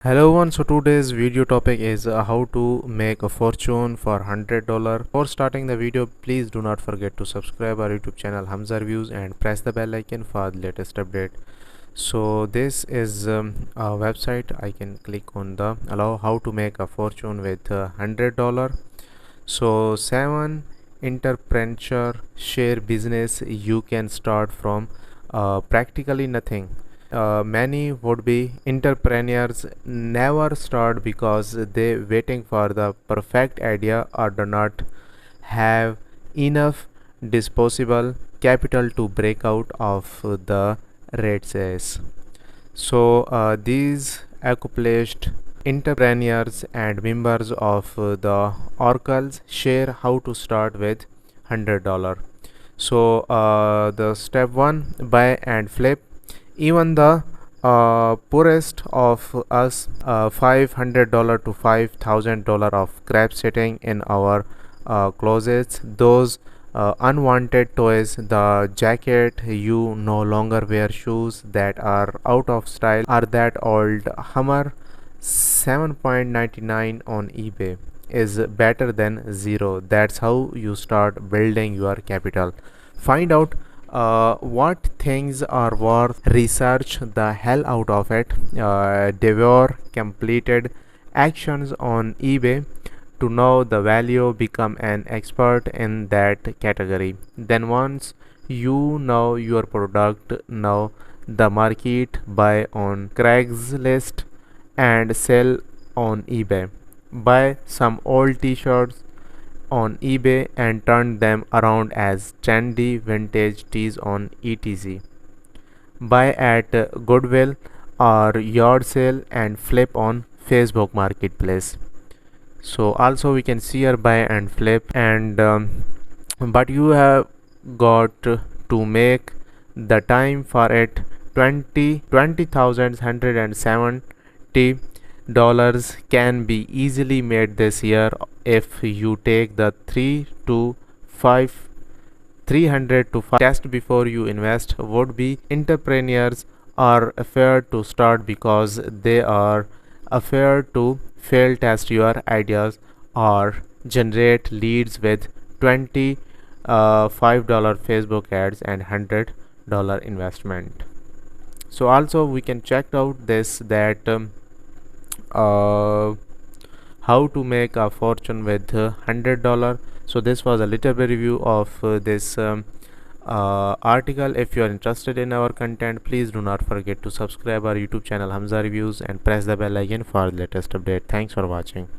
Hello everyone, so today's video topic is how to make a fortune for $100. Before starting the video, please do not forget to subscribe our YouTube channel Hamza Reviews and press the bell icon for the latest update. So this is a website. I can click on the allow how to make a fortune with $100. So 7 entrepreneur share business you can start from practically nothing. Many would-be entrepreneurs never start because they waiting for the perfect idea or do not have enough disposable capital to break out of the rat race. So these accomplished entrepreneurs and members of the oracles share how to start with $100. So the step 1, buy and flip. Even the poorest of us, $500 to $5,000 of crap sitting in our closets, those unwanted toys, the jacket you no longer wear, shoes that are out of style, or that old Hummer 7.99 on eBay is better than zero. That's how you start building your capital. Find out what things are worth, research the hell out of it, devour completed actions on eBay to know the value, become an expert in that category. Then once you know your product, know the market, buy on Craigslist and sell on eBay. Buy some old t-shirts on eBay and turn them around as trendy vintage tees on etc. Buy at Goodwill or yard sale and flip on Facebook Marketplace. So also we can see here buy and flip, and but you have got to make the time for it. 20,170 dollars can be easily made this year if you take the 300 to 5 test before you invest. Would be entrepreneurs are afraid to start because they are afraid to fail test your ideas or generate leads with $25 Facebook ads and $100 investment. So also we can check out this that how to make a fortune with $100. So this was a little bit review of this article. If you are interested in our content, please do not forget to subscribe our YouTube channel Hamza Reviews and press the bell icon for the latest update. Thanks for watching.